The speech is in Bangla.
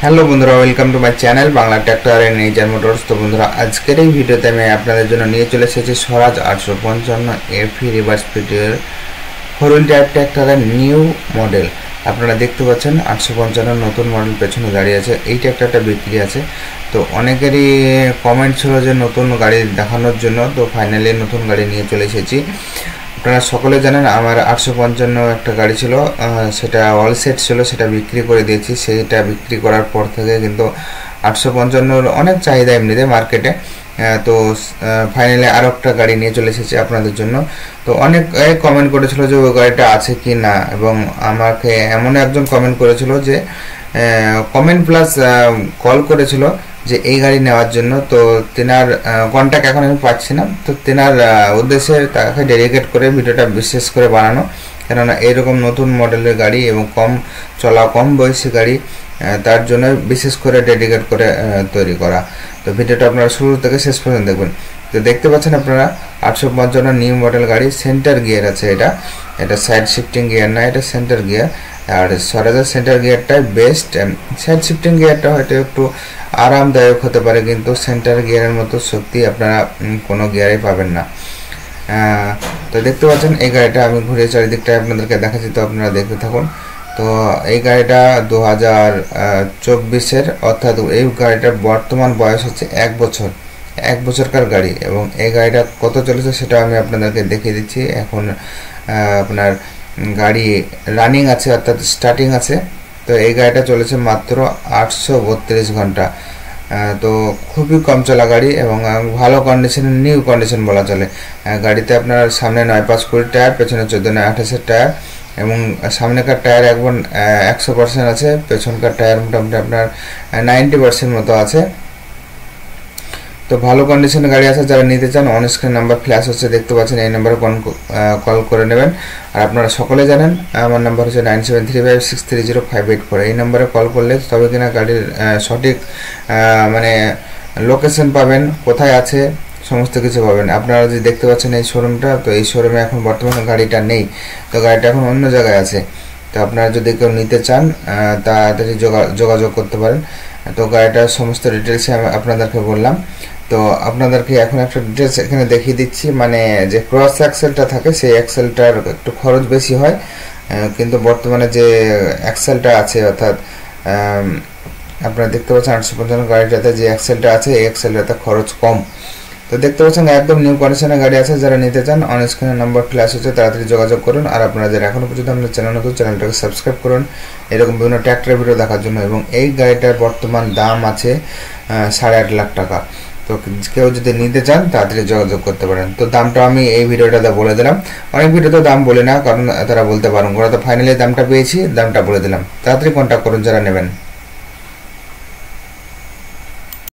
হ্যালো বন্ধুরা, welcome to my channel Bangla tractor and nature motors. তো বন্ধুরা, আজকের এই ভিডিওতে আমি আপনাদের জন্য নিয়ে চলে এসেছি স্বরাজ 855 এফি রিভার্স পিটিওর 4 টায়ার ট্র্যাক্টরের নিউ মডেল। আপনারা দেখতে পাচ্ছেন 855 নতুন মডেল পেছনে দাঁড়িয়ে আছে। এই ট্র্যাক্টরটা বিক্রি আছে। তো অনেকেরই কমেন্ট ছিল যে নতুন গাড়ি দেখানোর জন্য, তো ফাইনালি নতুন গাড়ি নিয়ে চলে এসেছি। আপনারা সকলে জানেন আমার 855 একটা গাড়ি ছিল, সেটা অল সেট ছিল, সেটা বিক্রি করে দিয়েছি। সেটা বিক্রি করার পর থেকে কিন্তু 855 অনেক চাহিদা এমনিতে মার্কেটে। তো ফাইনালি আরও একটা গাড়ি নিয়ে চলে এসেছি আপনাদের জন্য। তো অনেক কমেন্ট করেছিল যে ওই গাড়িটা আছে কি না, এবং আমাকে এমন একজন কমেন্ট করেছিল যে কমেন্ট প্লাস কল করেছিল যে এই গাড়ি নেওয়ার জন্য। তো তেনার কন্ট্যাক্ট এখন আমি পাচ্ছি না, তো তেনার উদ্দেশ্যে তাকে ডেডিকেট করে ভিডিওটা বিশেষ করে বানানো, কেননা এইরকম নতুন মডেলের গাড়ি এবং কম বয়সী গাড়ি, তার জন্য বিশেষ করে ডেডিকেট করে তৈরি করা। তো ভিডিওটা আপনারা শুরু থেকে শেষ পর্যন্ত দেখবেন। তো দেখতে পাচ্ছেন আপনারা 855 নিউ মডেল গাড়ি, সেন্টার গিয়ার আছে। এটা সাইড শিফটিং গিয়ার না, এটা সেন্টার গিয়ার। আর স্বরাজের সেন্টার গিয়ারটাই বেস্ট। সাইড শিফটিং গিয়ারটা হয়তো একটু আরামদায়ক হতে পারে, কিন্তু সেন্টার গিয়ারের মতো শক্তি আপনারা কোনো গিয়ারে পাবেন না। তো দেখতে পাচ্ছেন এই গাড়িটা আমি ঘুরে চারিদিকটা আপনাদেরকে দেখাচ্ছি, তো আপনারা দেখতে থাকুন। তো এই গাড়িটা 2024-এর, অর্থাৎ এই গাড়িটার বর্তমান বয়স হচ্ছে 1 বছরকার গাড়ি। এবং এই গাড়িটা কত চলেছে সেটা আমি আপনাদেরকে দেখিয়ে দিচ্ছি। এখন আপনার গাড়ি রানিং আছে, অর্থাৎ স্টার্টিং আছে। তো এই গাড়িটা চলেছে মাত্র 832 ঘন্টা। তো খুবই কম চলা গাড়ি এবং ভালো কন্ডিশন, নিউ কন্ডিশন বলা চলে। গাড়িতে আপনার সামনে 9-5 টায়ার, পেছনে 14-28 টায়ার, এবং সামনেকার টায়ার একবার 100% আছে, পেছনকার টায়ার মোটামুটি আপনার 90% মতো আছে। তো ভালো কন্ডিশনের গাড়ি আছে। যারা নিতে চান অন স্ক্রিন নাম্বার ফ্ল্যাশ হচ্ছে, দেখতে পাচ্ছেন, এই নাম্বারে কল করে নেবেন। আর আপনারা সকলে জানেন আমার নাম্বার হচ্ছে 9735630584। এই নাম্বারে কল করলে তবে কিনা গাড়ির সঠিক মানে লোকেশন পাবেন, কোথায় আছে সমস্ত কিছু পাবেন। আপনারা যে দেখতে পাচ্ছেন এই শোরুমটা, তো এই শোরুমে এখন বর্তমানে গাড়িটা নেই, তো গাড়িটা এখন অন্য জায়গায় আছে। তো আপনারা যদি কেউ নিতে চান তাড়াতাড়ি যোগাযোগ করতে পারেন। তো গাড়িটার সমস্ত ডিটেলস আমি আপনাদেরকে বললাম। তো আপনাদেরকে এখন একটা ডিটেলস এখানে দেখিয়ে দিচ্ছি, মানে যে ক্রস অ্যাক্সেলটা থাকে সেই অ্যাক্সেলটার একটু খরচ বেশি হয়, কিন্তু বর্তমানে যে অ্যাক্সেলটা আছে, অর্থাৎ আপনারা দেখতে পাচ্ছেন 855 গাড়িটাতে যে অ্যাক্সেলটা আছে, এই অ্যাক্সেলটাতে খরচ কম। তো দেখতে পাচ্ছেন একদম নিউ কন্ডিশনের গাড়ি আছে। যারা নিতে চান অন স্ক্রিনের নাম্বার ফ্ল্যাশ হচ্ছে, তাড়াতাড়ি যোগাযোগ করুন। আর আপনারা যারা এখনও পর্যন্ত আমাদের চ্যানেল নতুন, চ্যানেলটাকে সাবস্ক্রাইব করুন এরকম বিভিন্ন ট্র্যাক্টরের ভিডিও দেখার জন্য। এবং এই গাড়িটার বর্তমান দাম আছে 8.5 লাখ টাকা। তো কেউ যদি নিতে চান তাড়াতাড়ি যোগাযোগ করতে পারেন। তো দামটা আমি এই ভিডিওটাতে বলে দিলাম। অনেক ভিডিওতে দাম বলি না, কারণ তারা বলতে পারেন, ওরা তো ফাইনালি দামটা পেয়েছি, দামটা বলে দিলাম। তাড়াতাড়ি কন্ট্যাক্ট করুন যারা নেবেন।